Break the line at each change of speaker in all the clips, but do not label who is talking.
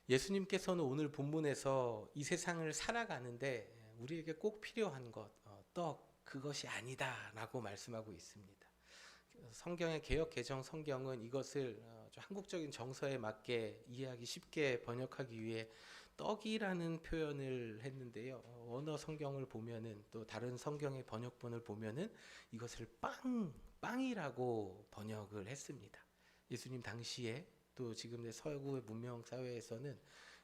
예수님께서는 오늘 본문에서 이 세상을 살아가는데 우리에게 꼭 필요한 것, 떡, 그것이 아니다라고 말씀하고 있습니다. 성경의 개역 개정 성경은 이것을 좀 한국적인 정서에 맞게 이해하기 쉽게 번역하기 위해 떡이라는 표현을 했는데요. 원어 성경을 보면은 또 다른 성경의 번역본을 보면은 이것을 빵이라고 번역을 했습니다. 예수님 당시에 또 지금의 서구의 문명 사회에서는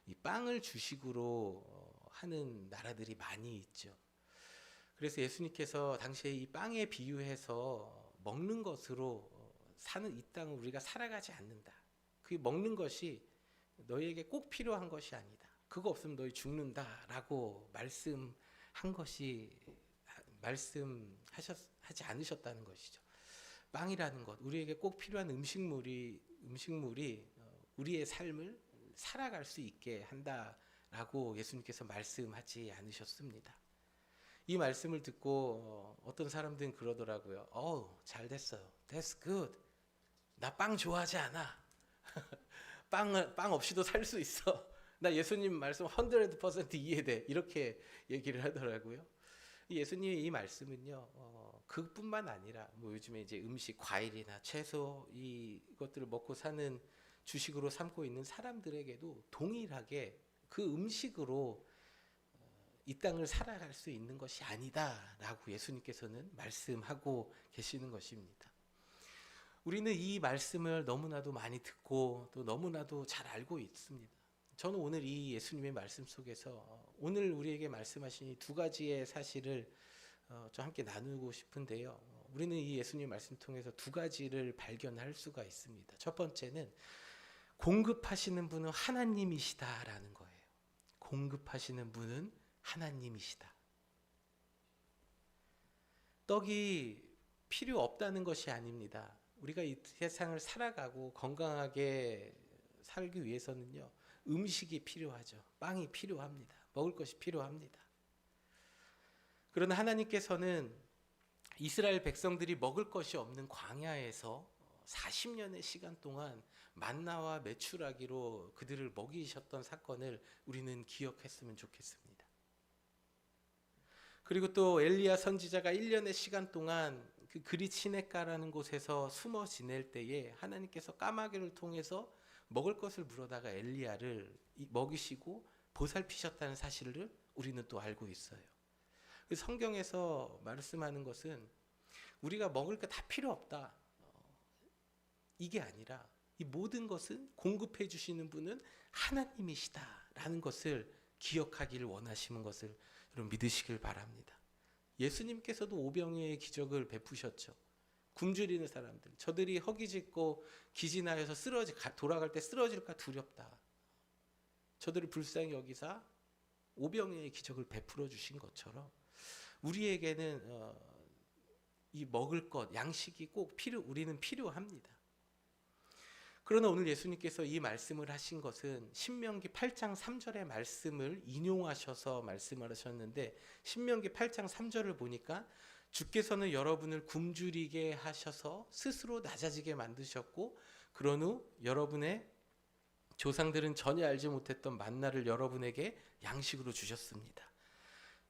이 빵을 주식으로 하는 나라들이 많이 있죠. 그래서 예수님께서 당시에 이 빵에 비유해서 먹는 것으로 사는 이 땅을 우리가 살아가지 않는다. 그 먹는 것이 너희에게 꼭 필요한 것이 아니다. 그거 없으면 너희 죽는다라고 말씀하지 않으셨다는 것이죠. 빵이라는 것, 우리에게 꼭 필요한 음식물이 우리의 삶을 살아갈 수 있게 한다라고 예수님께서 말씀하지 않으셨습니다. 이 말씀을 듣고 어떤 사람들은 그러더라고요. 잘 됐어요. That's good. 나 빵 좋아하지 않아. 빵 없이도 살 수 있어. 나 예수님 말씀 100% 이해돼. 이렇게 얘기를 하더라고요. 예수님의 이 말씀은요, 그뿐만 아니라 뭐 요즘에 이제 음식, 과일이나 채소 이것들을 먹고 사는 주식으로 삼고 있는 사람들에게도 동일하게 그 음식으로 이 땅을 살아갈 수 있는 것이 아니다라고 예수님께서는 말씀하고 계시는 것입니다. 우리는 이 말씀을 너무나도 많이 듣고 또 너무나도 잘 알고 있습니다. 저는 오늘 이 예수님의 말씀 속에서 오늘 우리에게 말씀하신 이 두 가지의 사실을 좀 함께 나누고 싶은데요. 우리는 이 예수님 말씀 통해서 두 가지를 발견할 수가 있습니다. 첫 번째는 공급하시는 분은 하나님이시다라는 거예요. 공급하시는 분은 하나님이시다. 떡이 필요 없다는 것이 아닙니다. 우리가 이 세상을 살아가고 건강하게 살기 위해서는요, 음식이 필요하죠. 빵이 필요합니다. 먹을 것이 필요합니다. 그러나 하나님께서는 이스라엘 백성들이 먹을 것이 없는 광야에서 40년의 시간 동안 만나와 메추라기로 그들을 먹이셨던 사건을 우리는 기억했으면 좋겠습니다. 그리고 또 엘리야 선지자가 1년의 시간 동안 그 그릿 시냇가라는 곳에서 숨어 지낼 때에 하나님께서 까마귀를 통해서 먹을 것을 물어다가 엘리야를 먹이시고 보살피셨다는 사실을 우리는 또 알고 있어요. 성경에서 말씀하는 것은 우리가 먹을 거 다 필요 없다. 이게 아니라 이 모든 것은 공급해 주시는 분은 하나님이시다라는 것을 기억하기를 원하시는 것을 여러분 믿으시길 바랍니다. 예수님께서도 오병이어의 기적을 베푸셨죠. 굶주리는 사람들, 저들이 허기짓고 기진하여서 돌아갈 때 쓰러질까 두렵다. 저들을 불쌍히 여기사 오병이어의 기적을 베풀어 주신 것처럼 우리에게는 이 먹을 것, 양식이 우리는 필요합니다. 그러나 오늘 예수님께서 이 말씀을 하신 것은 신명기 8장 3절의 말씀을 인용하셔서 말씀을 하셨는데, 신명기 8장 3절을 보니까 주께서는 여러분을 굶주리게 하셔서 스스로 낮아지게 만드셨고 그런 후 여러분의 조상들은 전혀 알지 못했던 만나를 여러분에게 양식으로 주셨습니다.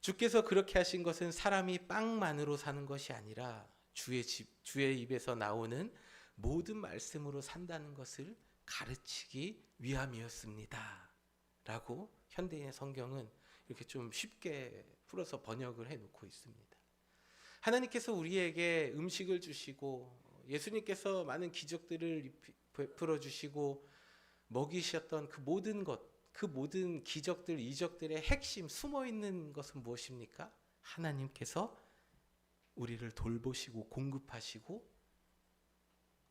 주께서 그렇게 하신 것은 사람이 빵만으로 사는 것이 아니라 주의 입에서 나오는 모든 말씀으로 산다는 것을 가르치기 위함이었습니다. 라고 현대인의 성경은 이렇게 좀 쉽게 풀어서 번역을 해놓고 있습니다. 하나님께서 우리에게 음식을 주시고 예수님께서 많은 기적들을 베풀어 주시고 먹이셨던 그 모든 것, 그 모든 기적들, 이적들의 핵심 숨어 있는 것은 무엇입니까? 하나님께서 우리를 돌보시고 공급하시고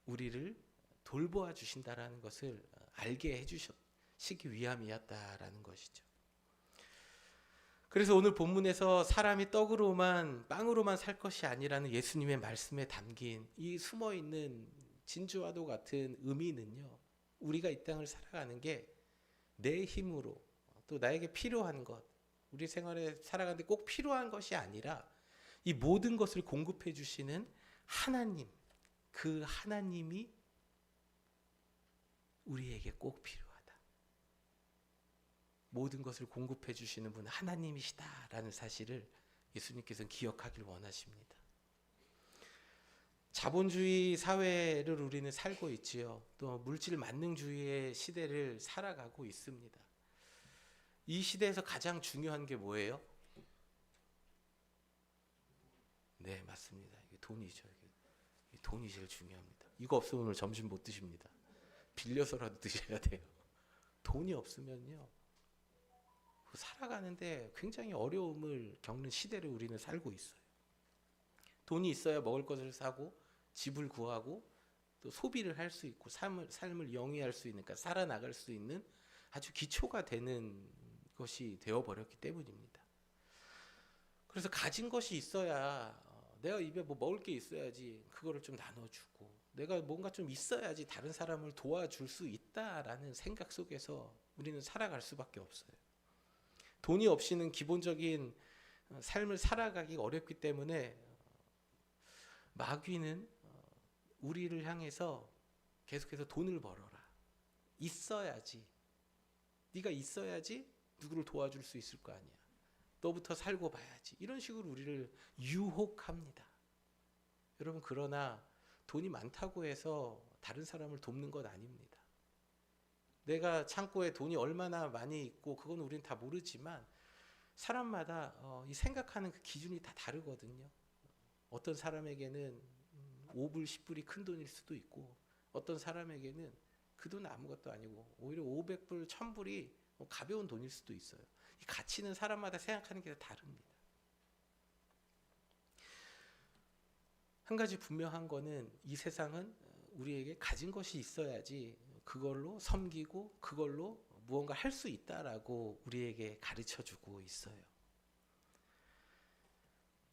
우리를 돌보아 주신다라는 것을 알게 해주시기 위함이었다라는 것이죠. 그래서 오늘 본문에서 사람이 빵으로만 살 것이 아니라는 예수님의 말씀에 담긴 이 숨어있는 진주와도 같은 의미는요, 우리가 이 땅을 살아가는 게 내 힘으로 또 나에게 필요한 것, 우리 생활에 살아가는데 꼭 필요한 것이 아니라 이 모든 것을 공급해 주시는 하나님, 그 하나님이 우리에게 꼭 필요하다. 모든 것을 공급해 주시는 분은 하나님이시다라는 사실을 예수님께서는 기억하길 원하십니다. 자본주의 사회를 우리는 살고 있지요. 또 물질 만능주의의 시대를 살아가고 있습니다. 이 시대에서 가장 중요한 게 뭐예요? 네, 맞습니다. 이게 돈이죠. 이게 돈이 제일 중요합니다. 이거 없으면 오늘 점심 못 드십니다. 빌려서라도 드셔야 돼요. 돈이 없으면요, 살아가는데 굉장히 어려움을 겪는 시대를 우리는 살고 있어요. 돈이 있어야 먹을 것을 사고 집을 구하고 또 소비를 할 수 있고 삶을 영위할 수 있는, 그러니까 살아나갈 수 있는 아주 기초가 되는 것이 되어버렸기 때문입니다. 그래서 가진 것이 있어야 내가 입에 뭐 먹을 게 있어야지 그거를 좀 나눠주고, 내가 뭔가 좀 있어야지 다른 사람을 도와줄 수 있다라는 생각 속에서 우리는 살아갈 수밖에 없어요. 돈이 없이는 기본적인 삶을 살아가기 어렵기 때문에 마귀는 우리를 향해서 계속해서 돈을 벌어라. 있어야지. 네가 있어야지 누구를 도와줄 수 있을 거 아니야. 너부터 살고 봐야지. 이런 식으로 우리를 유혹합니다. 여러분, 그러나 돈이 많다고 해서 다른 사람을 돕는 것 아닙니다. 내가 창고에 돈이 얼마나 많이 있고 그건 우리는 다 모르지만 사람마다 이 생각하는 그 기준이 다 다르거든요. 어떤 사람에게는 5불, 10불이 큰 돈일 수도 있고, 어떤 사람에게는 그 돈은 아무것도 아니고 오히려 500불, 1000불이 가벼운 돈일 수도 있어요. 이 가치는 사람마다 생각하는 게 다릅니다. 한 가지 분명한 거는 이 세상은 우리에게 가진 것이 있어야지 그걸로 섬기고 그걸로 무언가 할 수 있다라고 우리에게 가르쳐 주고 있어요.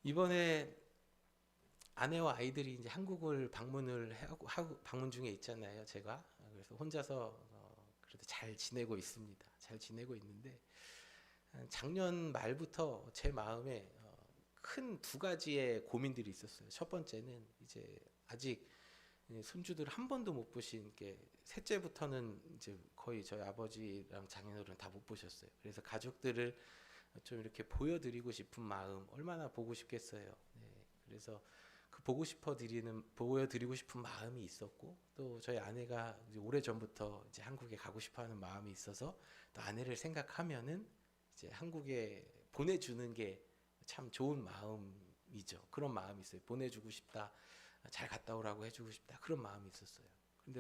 이번에 아내와 아이들이 이제 한국을 방문을 하고 방문 중에 있잖아요, 제가. 그래서 혼자서 그래도 잘 지내고 있습니다. 잘 지내고 있는데 작년 말부터 제 마음에 큰 두 가지의 고민들이 있었어요. 첫 번째는 이제 아직 손주들 한 번도 못 보신 게, 셋째부터는 이제 거의 저희 아버지랑 장인어른 다 못 보셨어요. 그래서 가족들을 좀 이렇게 보여드리고 싶은 마음, 얼마나 보고 싶겠어요. 네, 그래서 그 보여드리고 싶은 마음이 있었고, 또 저희 아내가 이제 오래 전부터 이제 한국에 가고 싶어하는 마음이 있어서 또 아내를 생각하면은 이제 한국에 보내주는 게 참 좋은 마음이죠. 그런 마음이 있어요. 보내주고 싶다, 잘 갔다 오라고 해주고 싶다, 그런 마음이 있었어요. 근데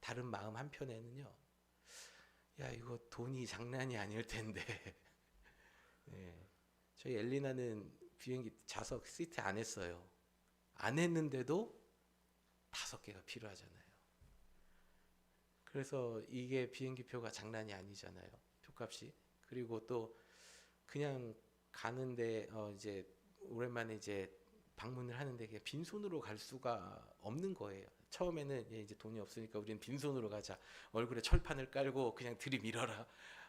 다른 마음 한편에는요, 야, 이거 돈이 장난이 아닐 텐데. 네, 저희 엘리나는 비행기 좌석 시트 안 했어요. 안 했는데도 5개가 필요하잖아요. 그래서 이게 비행기 표가 장난이 아니잖아요, 표값이. 그리고 또 그냥 가는데 이제 오랜만에 이제 방문을 하는데 그냥 빈손으로 갈 수가 없는 거예요. 처음에는 이제 돈이 없으니까 우리는 빈손으로 가자, 얼굴에 철판을 깔고 그냥 들이밀어라,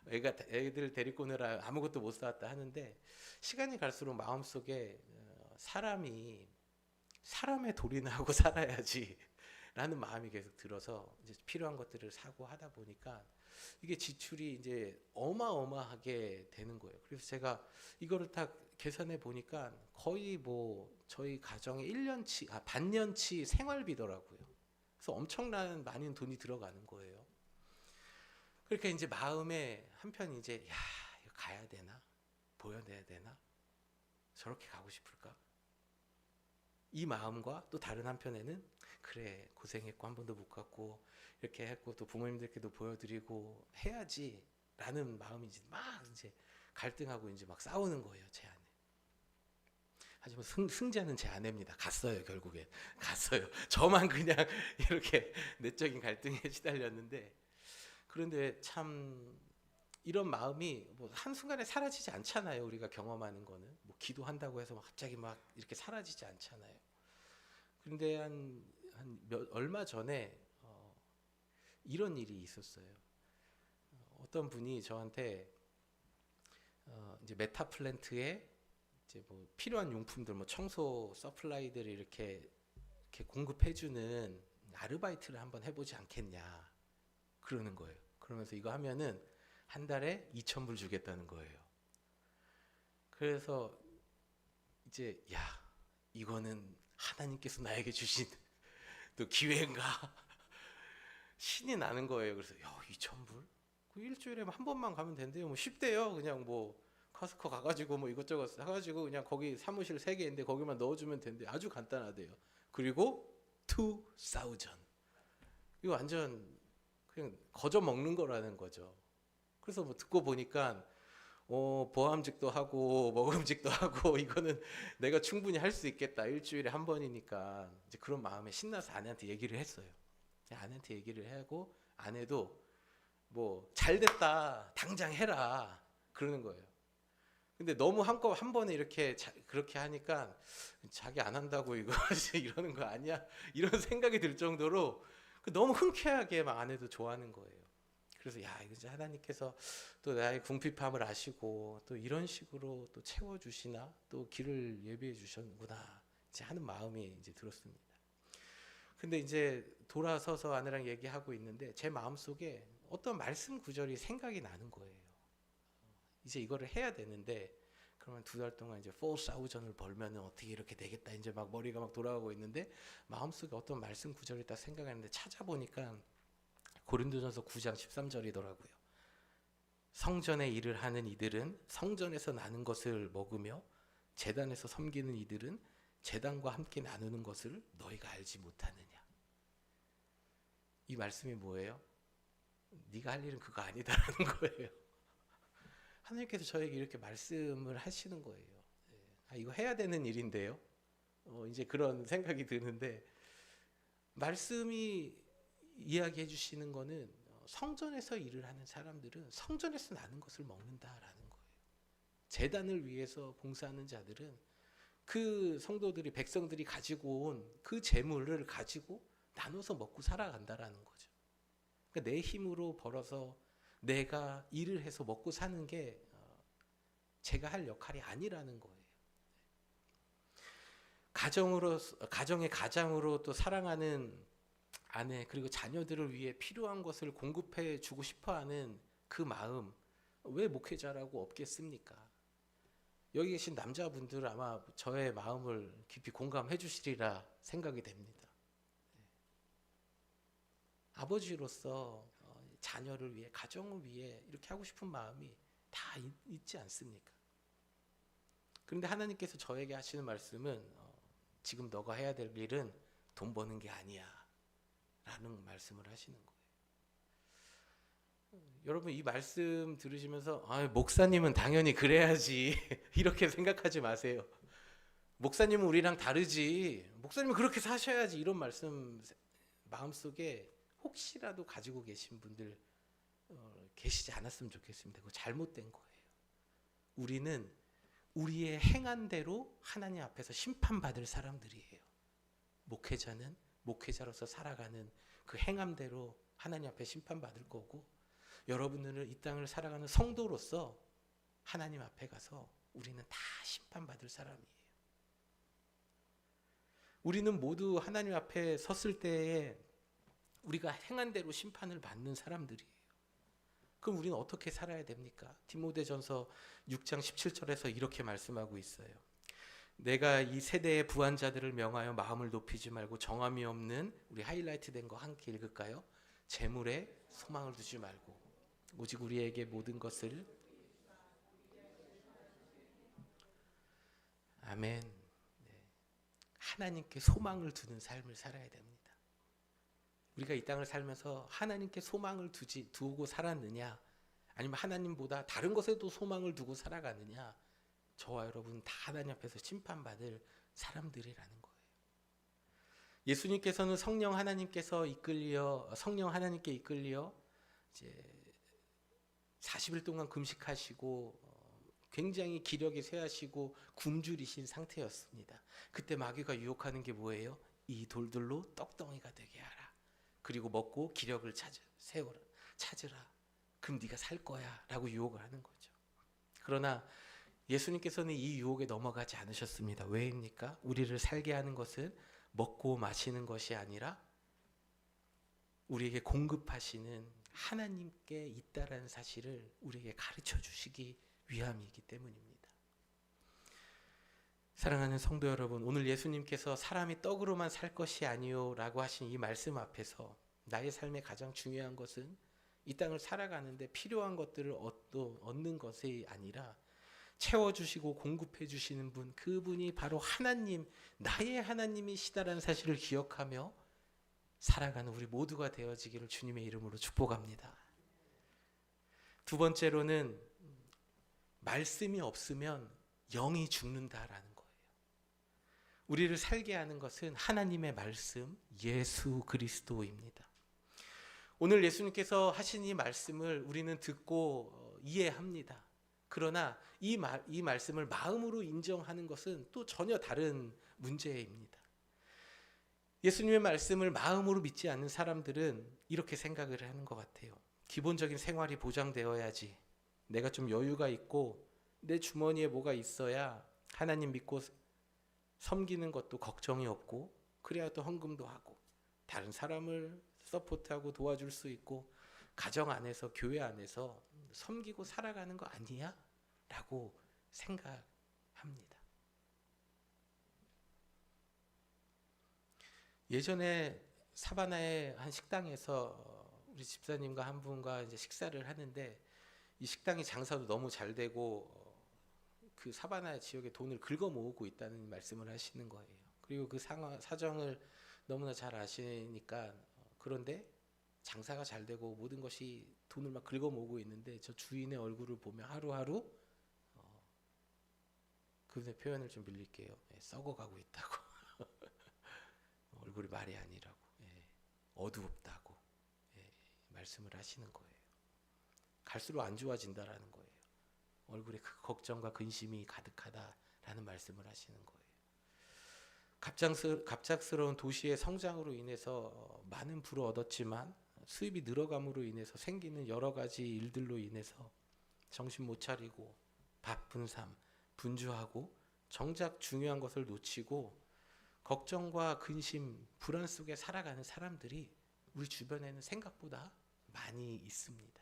애들 데리고 오느라 아무것도 못 사왔다 하는데, 시간이 갈수록 마음속에 사람의 도리나 하고 살아야지 라는 마음이 계속 들어서 이제 필요한 것들을 사고 하다 보니까 이게 지출이 이제 어마어마하게 되는 거예요. 그래서 제가 이거를 다 계산해 보니까 거의 뭐 저희 가정의 1년치, 반년치 생활비더라고요. 그래서 엄청난 많은 돈이 들어가는 거예요. 그러니까 이제 마음에 한편 이제, 야, 이거 가야 되나? 보여내야 되나? 저렇게 가고 싶을까? 이 마음과 또 다른 한편에는, 그래, 고생했고 한 번도 못 갔고 이렇게 했고 또 부모님들께도 보여드리고 해야지 라는 마음이 막 이제 갈등하고 이제 막 싸우는 거예요, 제 안에. 하지만 승자는 제 아내입니다. 갔어요. 결국에 갔어요. 저만 그냥 이렇게 내적인 갈등에 시달렸는데, 그런데 참 이런 마음이 뭐 한순간에 사라지지 않잖아요. 우리가 경험하는 거는 뭐 기도한다고 해서 막 갑자기 막 이렇게 사라지지 않잖아요. 그런데 얼마 전에 이런 일이 있었어요. 어떤 분이 저한테 이제 메타플랜트에 이제 뭐 필요한 용품들, 뭐 청소 서플라이들을 이렇게 공급해주는 아르바이트를 한번 해보지 않겠냐 그러는 거예요. 그러면서 이거 하면은 한 달에 2,000불 주겠다는 거예요. 그래서 이제 야, 이거는 하나님께서 나에게 주신 또 기회인가 신이 나는 거예요. 그래서 야, 2,000불? 그 일주일에 한 번만 가면 된대요. 뭐 쉽대요. 그냥 뭐 카스코 가가지고 뭐 이것저것 사가지고 그냥 거기 사무실 3개인데 거기만 넣어주면 된대. 아주 간단하대요. 그리고 2,000. 이거 완전 그냥 거저 먹는 거라는 거죠. 그래서 뭐 듣고 보니까 보암직도 하고 먹음직도 하고 이거는 내가 충분히 할 수 있겠다. 일주일에 한 번이니까 이제 그런 마음에 신나서 아내한테 얘기를 했어요. 아내한테 얘기를 하고 아내도 뭐 잘됐다 당장 해라 그러는 거예요. 근데 너무 한꺼번에 한 번에 이렇게 그렇게 하니까 자기 안 한다고 이거 이러는 거 아니야? 이런 생각이 들 정도로 너무 흔쾌하게 막 아내도 좋아하는 거예요. 그래서 야, 이거 하나님께서 또 나의 궁핍함을 아시고 또 이런 식으로 또 채워주시나 또 길을 예비해 주셨구나 이제 하는 마음이 이제 들었습니다. 근데 이제 돌아서서 아내랑 얘기하고 있는데 제 마음속에 어떤 말씀 구절이 생각이 나는 거예요. 이제 이거를 해야 되는데 그러면 2달 동안 이제 4,000을 벌면 어떻게 이렇게 되겠다 이제 막 머리가 막 돌아가고 있는데 마음속에 어떤 말씀 구절이 딱 생각하는데 찾아보니까 고린도전서 9장 13절이더라고요. 성전의 일을 하는 이들은 성전에서 나는 것을 먹으며 제단에서 섬기는 이들은 제단과 함께 나누는 것을 너희가 알지 못하느냐. 이 말씀이 뭐예요? 네가 할 일은 그거 아니다라는 거예요. 하나님께서 저에게 이렇게 말씀을 하시는 거예요. 아, 이거 해야 되는 일인데요. 이제 그런 생각이 드는데 말씀이 이야기해 주시는 거는 성전에서 일을 하는 사람들은 성전에서 나는 것을 먹는다라는 거예요. 제단을 위해서 봉사하는 자들은 그 성도들이 백성들이 가지고 온 그 재물을 가지고 나눠서 먹고 살아간다라는 거죠. 그러니까 내 힘으로 벌어서 내가 일을 해서 먹고 사는 게 제가 할 역할이 아니라는 거예요. 가정의 가장으로 또 사랑하는 아내 그리고 자녀들을 위해 필요한 것을 공급해 주고 싶어하는 그 마음 왜 목회자라고 없겠습니까? 여기 계신 남자분들 아마 저의 마음을 깊이 공감해 주시리라 생각이 됩니다. 아버지로서 자녀를 위해 가정을 위해 이렇게 하고 싶은 마음이 다 있지 않습니까? 그런데 하나님께서 저에게 하시는 말씀은 지금 너가 해야 될 일은 돈 버는 게 아니야 라는 말씀을 하시는 거예요. 여러분 이 말씀 들으시면서 목사님은 당연히 그래야지 이렇게 생각하지 마세요. 목사님은 우리랑 다르지, 목사님은 그렇게 사셔야지, 이런 말씀 마음속에 혹시라도 가지고 계신 분들 계시지 않았으면 좋겠습니다. 그거 잘못된 거예요. 우리는 우리의 행한 대로 하나님 앞에서 심판받을 사람들이에요. 목회자는 목회자로서 살아가는 그 행함대로 하나님 앞에 심판받을 거고, 여러분들은 이 땅을 살아가는 성도로서 하나님 앞에 가서 우리는 다 심판받을 사람이에요. 우리는 모두 하나님 앞에 섰을 때에 우리가 행한 대로 심판을 받는 사람들이에요. 그럼 우리는 어떻게 살아야 됩니까? 디모데전서 6장 17절에서 이렇게 말씀하고 있어요. 내가 이 세대의 부한자들을 명하여 마음을 높이지 말고 정함이 없는, 우리 하이라이트 된 거 함께 읽을까요? 재물에 소망을 두지 말고 오직 우리에게 모든 것을. 아멘. 네. 하나님께 소망을 두는 삶을 살아야 됩니다. 우리가 이 땅을 살면서 하나님께 소망을 두고 살았느냐, 아니면 하나님보다 다른 것에도 소망을 두고 살아가느냐, 저와 여러분 다 하나님 앞에서 심판받을 사람들이라는 거예요. 예수님께서는 성령 하나님께 이끌려 이제 40일 동안 금식하시고 굉장히 기력이 쇠하시고 굶주리신 상태였습니다. 그때 마귀가 유혹하는 게 뭐예요? 이 돌들로 떡덩이가 되게 하라. 그리고 먹고 기력을 찾으라. 그럼 네가 살 거야 라고 유혹을 하는 거죠. 그러나 예수님께서는 이 유혹에 넘어가지 않으셨습니다. 왜입니까? 우리를 살게 하는 것은 먹고 마시는 것이 아니라 우리에게 공급하시는 하나님께 있다라는 사실을 우리에게 가르쳐 주시기 위함이기 때문입니다. 사랑하는 성도 여러분, 오늘 예수님께서 사람이 떡으로만 살 것이 아니요 라고 하신 이 말씀 앞에서 나의 삶에 가장 중요한 것은 이 땅을 살아가는데 필요한 것들을 얻는 것이 아니라 채워주시고 공급해 주시는 분, 그분이 바로 하나님, 나의 하나님이시다라는 사실을 기억하며 살아가는 우리 모두가 되어지기를 주님의 이름으로 축복합니다. 두 번째로는 말씀이 없으면 영이 죽는다라는 거예요. 우리를 살게 하는 것은 하나님의 말씀, 예수 그리스도입니다. 오늘 예수님께서 하신 이 말씀을 우리는 듣고 이해합니다. 그러나 이 말씀을 마음으로 인정하는 것은 또 전혀 다른 문제입니다. 예수님의 말씀을 마음으로 믿지 않는 사람들은 이렇게 생각을 하는 것 같아요. 기본적인 생활이 보장되어야지, 내가 좀 여유가 있고 내 주머니에 뭐가 있어야 하나님 믿고 섬기는 것도 걱정이 없고, 그래야 또 헌금도 하고 다른 사람을 서포트하고 도와줄 수 있고 가정 안에서 교회 안에서 섬기고 살아가는 거 아니야? 라고 생각합니다. 예전에 사바나의 한 식당에서 우리 집사님과 한 분과 이제 식사를 하는데, 이 식당이 장사도 너무 잘 되고 그 사바나 지역에 돈을 긁어 모으고 있다는 말씀을 하시는 거예요. 그리고 그 사정을 너무나 잘 아시니까, 그런데 장사가 잘 되고 모든 것이 돈을 막 긁어 모으고 있는데 저 주인의 얼굴을 보며 하루하루 그분의 표현을 좀 빌릴게요. 썩어가고 있다고. 얼굴이 말이 아니라고. 어두웠다고 말씀을 하시는 거예요. 갈수록 안 좋아진다라는 거예요. 얼굴에 그 걱정과 근심이 가득하다라는 말씀을 하시는 거예요. 갑작스러운 도시의 성장으로 인해서 많은 부를 얻었지만 수입이 늘어감으로 인해서 생기는 여러 가지 일들로 인해서 정신 못 차리고 바쁜 삶, 분주하고 정작 중요한 것을 놓치고 걱정과 근심, 불안 속에 살아가는 사람들이 우리 주변에는 생각보다 많이 있습니다.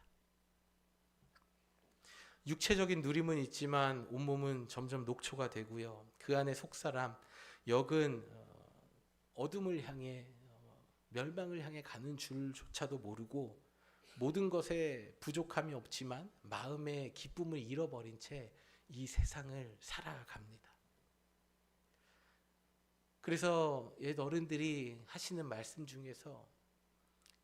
육체적인 누림은 있지만 온몸은 점점 녹초가 되고요. 그 안에 속사람, 역은 어둠을 향해, 멸망을 향해 가는 줄조차도 모르고 모든 것에 부족함이 없지만 마음의 기쁨을 잃어버린 채 이 세상을 살아갑니다. 그래서 옛 어른들이 하시는 말씀 중에서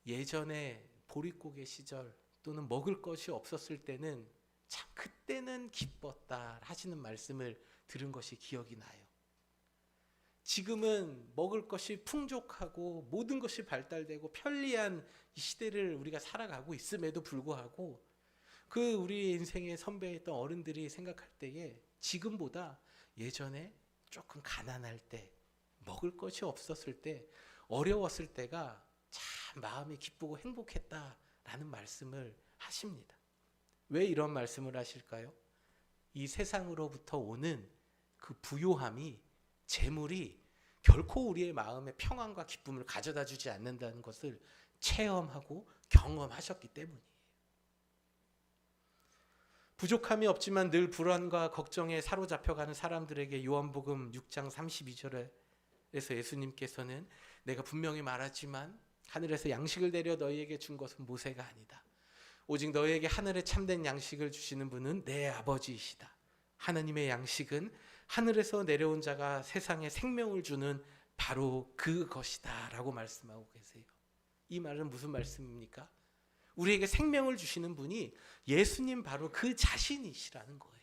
예전에 보릿고개 시절 또는 먹을 것이 없었을 때는 참 그때는 기뻤다 하시는 말씀을 들은 것이 기억이 나요. 지금은 먹을 것이 풍족하고 모든 것이 발달되고 편리한 이 시대를 우리가 살아가고 있음에도 불구하고 그 우리 인생의 선배였던 어른들이 생각할 때에 지금보다 예전에 조금 가난할 때, 먹을 것이 없었을 때, 어려웠을 때가 참 마음이 기쁘고 행복했다라는 말씀을 하십니다. 왜 이런 말씀을 하실까요? 이 세상으로부터 오는 그 부요함이, 재물이 결코 우리의 마음에 평안과 기쁨을 가져다 주지 않는다는 것을 체험하고 경험하셨기 때문이에요. 부족함이 없지만 늘 불안과 걱정에 사로잡혀가는 사람들에게 요한복음 6장 32절에서 예수님께서는 내가 분명히 말하지만 하늘에서 양식을 내려 너희에게 준 것은 모세가 아니다. 오직 너희에게 하늘에 참된 양식을 주시는 분은 내 아버지이시다. 하나님의 양식은 하늘에서 내려온 자가 세상에 생명을 주는 바로 그것이다 라고 말씀하고 계세요. 이 말은 무슨 말씀입니까? 우리에게 생명을 주시는 분이 예수님 바로 그 자신이시라는 거예요.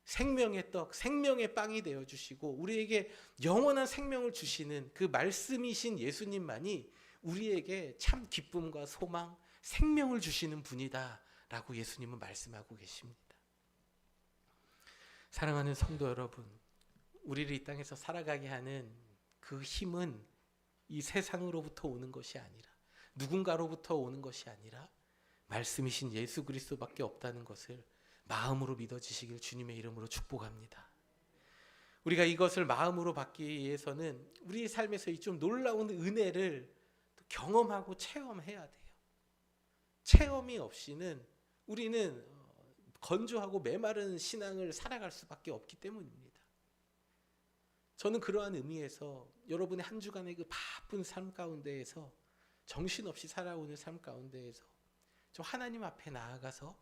생명의 떡, 생명의 빵이 되어주시고 우리에게 영원한 생명을 주시는 그 말씀이신 예수님만이 우리에게 참 기쁨과 소망, 생명을 주시는 분이다 라고 예수님은 말씀하고 계십니다. 사랑하는 성도 여러분, 우리를 이 땅에서 살아가게 하는 그 힘은 이 세상으로부터 오는 것이 아니라, 누군가로부터 오는 것이 아니라 말씀이신 예수 그리스도밖에 없다는 것을 마음으로 믿어지시길 주님의 이름으로 축복합니다. 우리가 이것을 마음으로 받기 위해서는 우리의 삶에서 이 좀 놀라운 은혜를 경험하고 체험해야 돼요. 체험이 없이는 우리는 건조하고 메마른 신앙을 살아갈 수밖에 없기 때문입니다. 저는 그러한 의미에서 여러분의 한 주간의 그 바쁜 삶 가운데에서 정신없이 살아오는 삶 가운데에서 좀 하나님 앞에 나아가서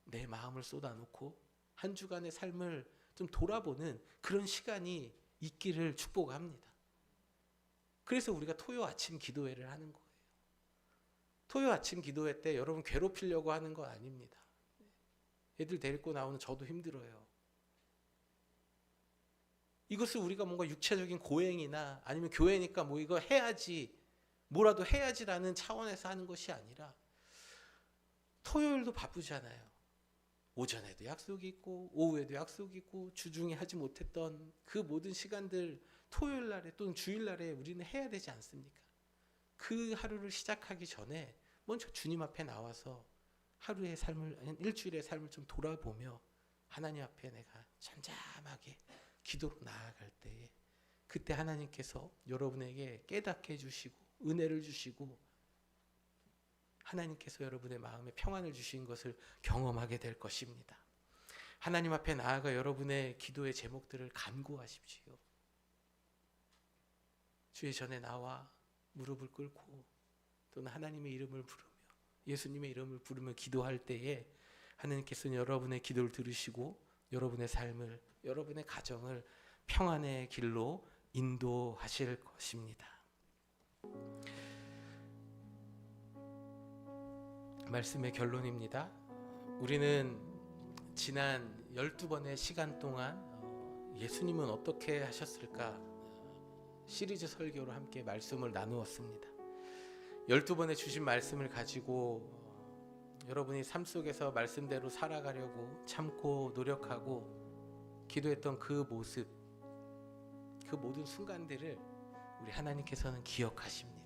내 마음을 쏟아놓고 한 주간의 삶을 좀 돌아보는 그런 시간이 있기를 축복합니다. 그래서 우리가 토요 아침 기도회를 하는 거예요. 토요 아침 기도회 때 여러분 괴롭히려고 하는 거 아닙니다. 애들 데리고 나오는 저도 힘들어요. 이것을 우리가 뭔가 육체적인 고행이나 아니면 교회니까 뭐 이거 해야지, 뭐라도 해야지라는 차원에서 하는 것이 아니라 토요일도 바쁘잖아요. 오전에도 약속이 있고 오후에도 약속이 있고 주중에 하지 못했던 그 모든 시간들 토요일 날에 또는 주일 날에 우리는 해야 되지 않습니까? 그 하루를 시작하기 전에 먼저 주님 앞에 나와서 하루의 삶을, 일주일의 삶을 좀 돌아보며 하나님 앞에 내가 잠잠하게 기도로 나아갈 때에 그때 하나님께서 여러분에게 깨닫게 해주시고 은혜를 주시고 하나님께서 여러분의 마음에 평안을 주신 것을 경험하게 될 것입니다. 하나님 앞에 나아가 여러분의 기도의 제목들을 간구하십시오. 주의 전에 나와 무릎을 꿇고 또는 하나님의 이름을 부르며 예수님의 이름을 부르며 기도할 때에 하나님께서는 여러분의 기도를 들으시고 여러분의 삶을, 여러분의 가정을 평안의 길로 인도하실 것입니다. 말씀의 결론입니다. 우리는 지난 12번의 시간 동안 예수님은 어떻게 하셨을까 시리즈 설교로 함께 말씀을 나누었습니다. 12번의 주신 말씀을 가지고 여러분이 삶 속에서 말씀대로 살아가려고 참고 노력하고 기도했던 그 모습, 그 모든 순간들을 우리 하나님께서는 기억하십니다.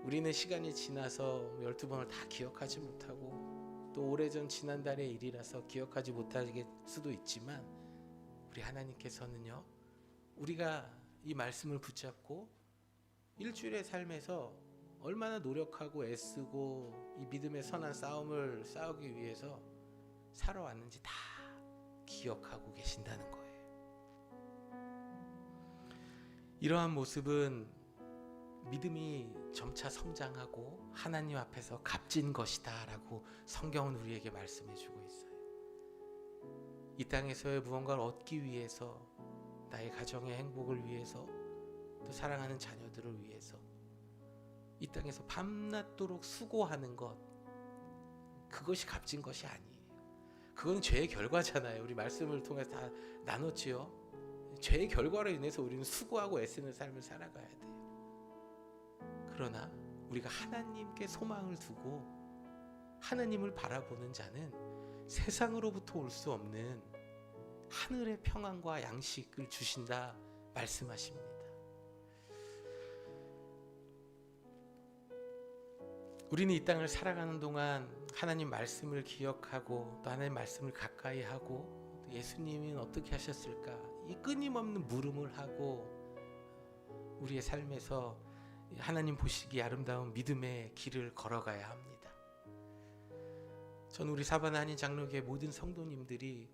우리는 시간이 지나서 12번을 다 기억하지 못하고 또 오래전 지난달의 일이라서 기억하지 못할 수도 있지만 우리 하나님께서는요, 우리가 이 말씀을 붙잡고 일주일의 삶에서 얼마나 노력하고 애쓰고 이 믿음의 선한 싸움을 싸우기 위해서 살아왔는지 다 기억하고 계신다는 거예요. 이러한 모습은 믿음이 점차 성장하고 하나님 앞에서 값진 것이다 라고 성경은 우리에게 말씀해 주고 있어요. 이 땅에서의 무언가를 얻기 위해서, 나의 가정의 행복을 위해서, 또 사랑하는 자녀들을 위해서 이 땅에서 밤낮도록 수고하는 것, 그것이 값진 것이 아니에요. 그건 죄의 결과잖아요. 우리 말씀을 통해서 다 나눴지요. 죄의 결과로 인해서 우리는 수고하고 애쓰는 삶을 살아가야 돼요. 그러나 우리가 하나님께 소망을 두고 하나님을 바라보는 자는 세상으로부터 올 수 없는 하늘의 평안과 양식을 주신다 말씀하십니다. 우리는 이 땅을 살아가는 동안 하나님 말씀을 기억하고 또 하나님 말씀을 가까이 하고 또 예수님은 어떻게 하셨을까, 이 끊임없는 물음을 하고 우리의 삶에서 하나님 보시기 아름다운 믿음의 길을 걸어가야 합니다. 저는 우리 사바나 한인 장로교회 모든 성도님들이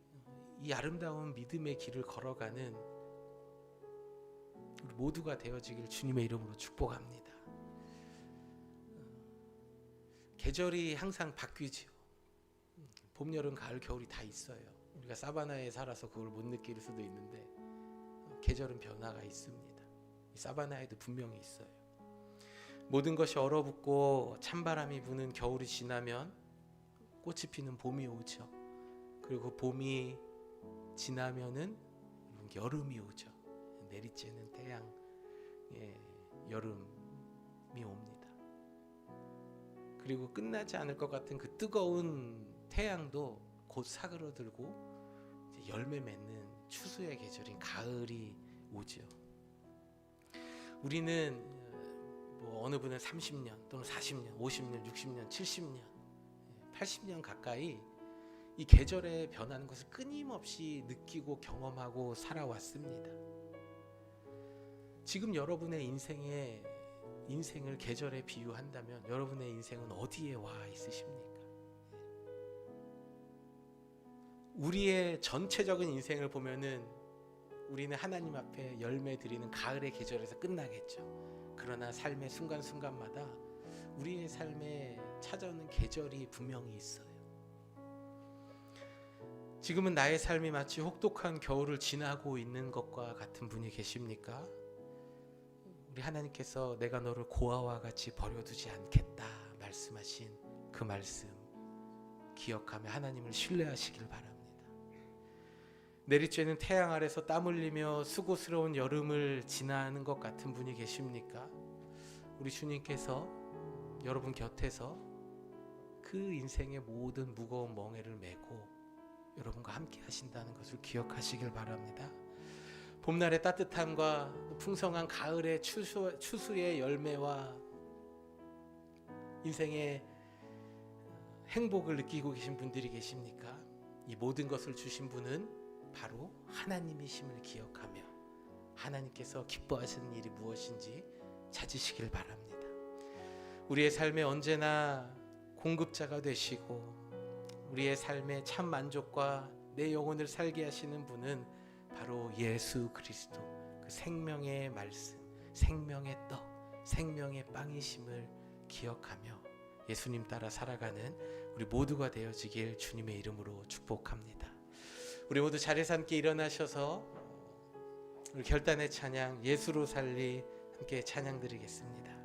이 아름다운 믿음의 길을 걸어가는 우리 모두가 되어지길 주님의 이름으로 축복합니다. 계절이 항상 바뀌지요. 봄, 여름, 가을, 겨울이 다 있어요. 우리가 사바나에 살아서 그걸 못 느낄 수도 있는데 계절은 변화가 있습니다. 사바나에도 분명히 있어요. 모든 것이 얼어붙고 찬바람이 부는 겨울이 지나면 꽃이 피는 봄이 오죠. 그리고 봄이 지나면은 여름이 오죠. 내리쬐는 태양, 여름이 옵니다. 그리고 끝나지 않을 것 같은 그 뜨거운 태양도 곧 사그러들고 이제 열매 맺는 추수의 계절인 가을이 오죠. 우리는 뭐 어느 분은 30년 또는 40년, 50년, 60년, 70년, 80년 가까이 이 계절의 변하는 것을 끊임없이 느끼고 경험하고 살아왔습니다. 지금 여러분의 인생에 인생을 계절에 비유한다면 여러분의 인생은 어디에 와 있으십니까? 우리의 전체적인 인생을 보면은 우리는 하나님 앞에 열매 드리는 가을의 계절에서 끝나겠죠. 그러나 삶의 순간순간마다 우리의 삶에 찾아오는 계절이 분명히 있어요. 지금은 나의 삶이 마치 혹독한 겨울을 지나고 있는 것과 같은 분이 계십니까? 우리 하나님께서 내가 너를 고아와 같이 버려두지 않겠다 말씀하신 그 말씀 기억하며 하나님을 신뢰하시길 바랍니다. 내리쬐는 태양 아래서 땀 흘리며 수고스러운 여름을 지나는 것 같은 분이 계십니까? 우리 주님께서 여러분 곁에서 그 인생의 모든 무거운 멍에를 메고 여러분과 함께 하신다는 것을 기억하시길 바랍니다. 봄날의 따뜻함과 풍성한 가을의 추수의 열매와 인생의 행복을 느끼고 계신 분들이 계십니까? 이 모든 것을 주신 분은 바로 하나님이심을 기억하며 하나님께서 기뻐하시는 일이 무엇인지 찾으시길 바랍니다. 우리의 삶에 언제나 공급자가 되시고 우리의 삶의 참 만족과 내 영혼을 살게 하시는 분은 바로 예수 그리스도, 그 생명의 말씀, 생명의 떡, 생명의 빵이심을 기억하며 예수님 따라 살아가는 우리 모두가 되어지길 주님의 이름으로 축복합니다. 우리 모두 자리에서 함께 일어나셔서 우리 결단의 찬양 예수로 살리 함께 찬양 드리겠습니다.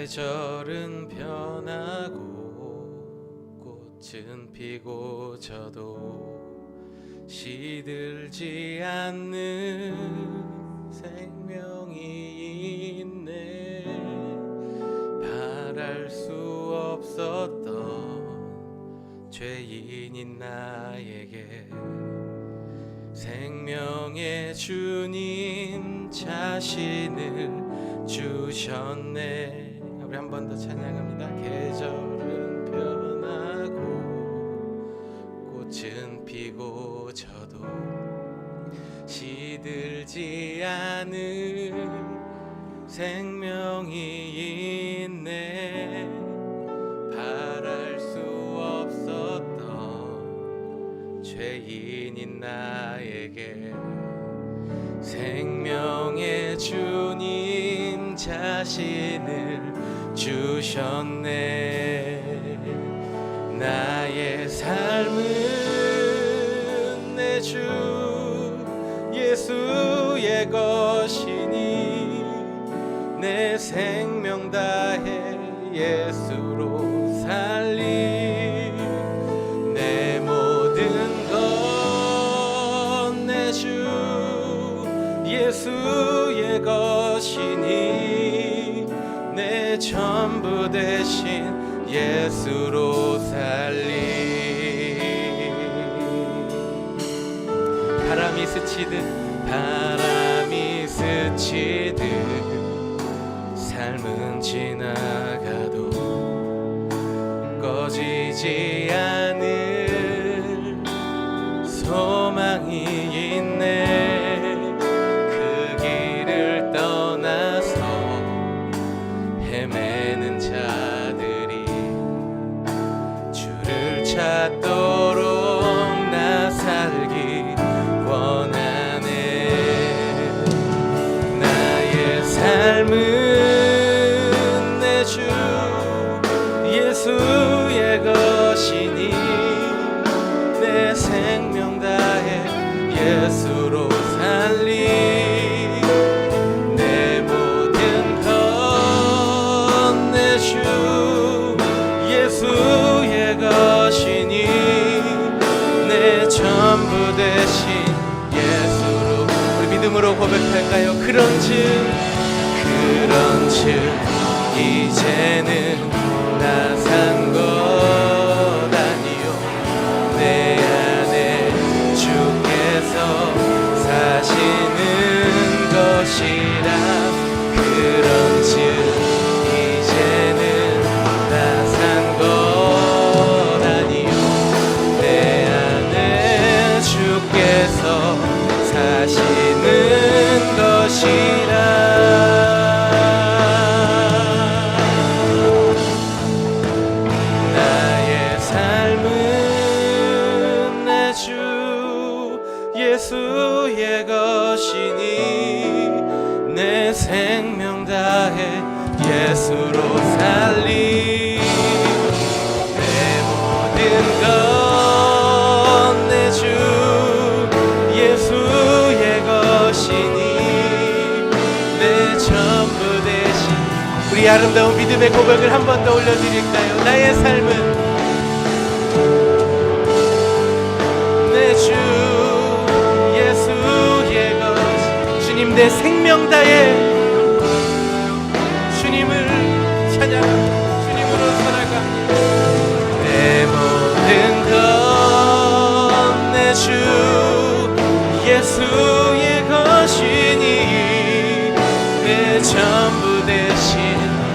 계절은 변하고 꽃은 피고 져도 시들지 않는 생명이 있네. 바랄 수 없었던 죄인인 나에게 생명의 주님 자신을 주셨네. 우리 한 번 더 찬양합니다. 계절은 변하고 꽃은 피고 져도 시들지 않은 생명이 있네. 바랄 수 없었던 죄인인 나에게 생명의 주님 자신을 주셨네. 나의 삶은 내 주 예수의 것이니 내 생명 다해 예수로 살리. 내 모든 것 내 주 예수의 것이니 내 전부 대신 예수로 살리. 바람이 스치듯 삶은 지나가도 꺼지지 않을 소망이 있네. 그 길을 떠나서 헤매는 자들이 주를 찾도록 나 살기 원하네. 나의 삶은 내 주 예수의 것이니 내 생명 다해 예수로 살리. 내 모든 것 내 주 예수의 것이니 내 전부 대신 예수로. 우리 믿음으로 고백할까요? 그런즉 이제는 나 산 것 아니요 내 안에 주께서 사시는 것이라. 그런즉 건 내 주 예수의 것이니 내 전부 되신. 우리 아름다운 믿음의 고백을 한 번 더 올려드릴까요? 나의 삶은 내 주 예수의 것. 주님 내 생명 다해 주님을 찬양하고 주님으로 살아갑니다. 내 모든 것 내 주 예수의 것이니 내 전부 되신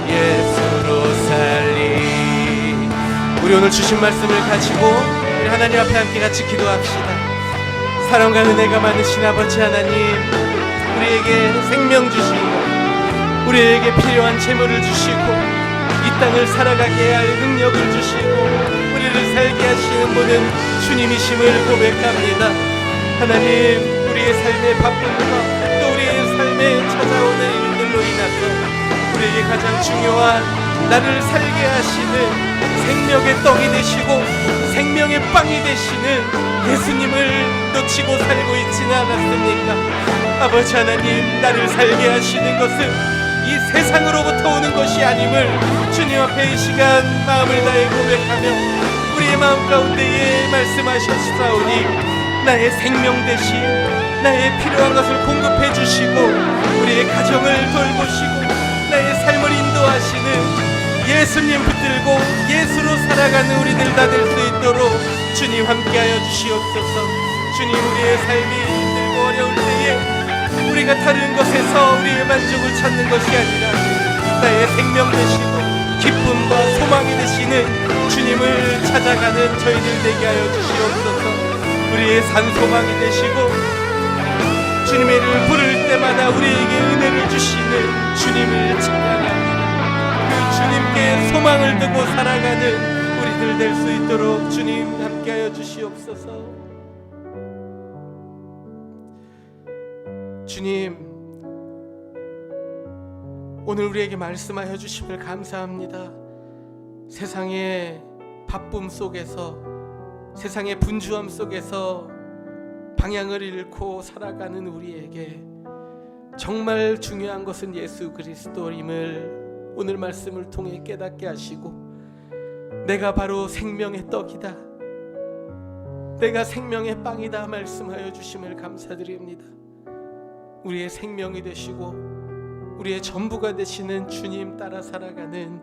예수로 살리. 우리 오늘 주신 말씀을 가지고 우리 하나님 앞에 함께 같이 기도합시다. 사랑과 은혜가 많으신 아버지 하나님, 우리에게 생명 주시고 우리에게 필요한 재물을 주시고 이 땅을 살아가게 할 능력을 주시고 우리를 살게 하시는 분은 주님이심을 고백합니다. 하나님, 우리의 삶의 바쁨과 또 우리의 삶에 찾아오는 일들로 인해서 우리에게 가장 중요한 나를 살게 하시는 생명의 떡이 되시고 생명의 빵이 되시는 예수님을 놓치고 살고 있지는 않았습니까? 아버지 하나님, 나를 살게 하시는 것은 이 세상으로부터 오는 것이 아님을 주님 앞에 이 시간 마음을 다해 고백하며 우리의 마음 가운데에 말씀하셨사오니 나의 생명 대신 나의 필요한 것을 공급해 주시고 우리의 가정을 돌보시고 나의 삶을 인도하시는 예수님 붙들고 예수로 살아가는 우리들 다 될 수 있도록 주님 함께하여 주시옵소서. 주님, 우리의 삶이 힘들고 어려울 때에 우리가 다른 것에서 우리의 만족을 찾는 것이 아니라 나의 생명 되시고 기쁨과 소망이 되시는 주님을 찾아가는 저희들 되게 하여 주시옵소서. 우리의 산소망이 되시고 주님의 이름을 부를 때마다 우리에게 은혜를 주시는 주님을 찬양합니다. 그 주님께 소망을 두고 살아가는 우리들 될 수 있도록 주님 함께하여 주시옵소서. 주님, 오늘 우리에게 말씀하여 주심을 감사합니다. 세상의 바쁨 속에서, 세상의 분주함 속에서 방향을 잃고 살아가는 우리에게 정말 중요한 것은 예수 그리스도임을 오늘 말씀을 통해 깨닫게 하시고 내가 바로 생명의 떡이다, 내가 생명의 빵이다 말씀하여 주심을 감사드립니다. 우리의 생명이 되시고 우리의 전부가 되시는 주님 따라 살아가는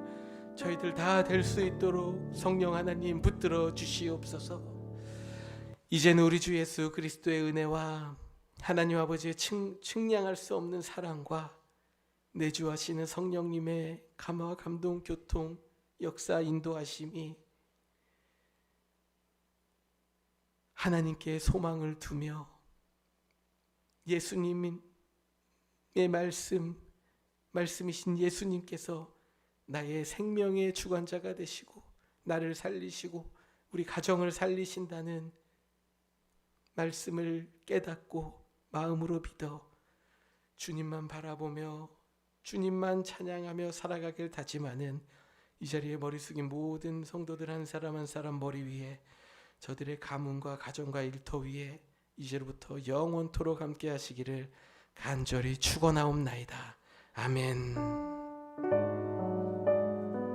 저희들 다 될 수 있도록 성령 하나님 붙들어 주시옵소서. 이제는 우리 주 예수 그리스도의 은혜와 하나님 아버지의 측량할 수 없는 사랑과 내주하시는 성령님의 감화 감동 교통 역사 인도하심이 하나님께 소망을 두며 예수님의 말씀이신 예수님께서 나의 생명의 주관자가 되시고 나를 살리시고 우리 가정을 살리신다는 말씀을 깨닫고 마음으로 믿어 주님만 바라보며 주님만 찬양하며 살아가길 다짐하는 이 자리에 머리 숙인 모든 성도들 한 사람 한 사람 머리 위에 저들의 가문과 가정과 일터 위에 이제로부터 영원토록 함께 하시기를 간절히 축원하옵나이다. 아멘.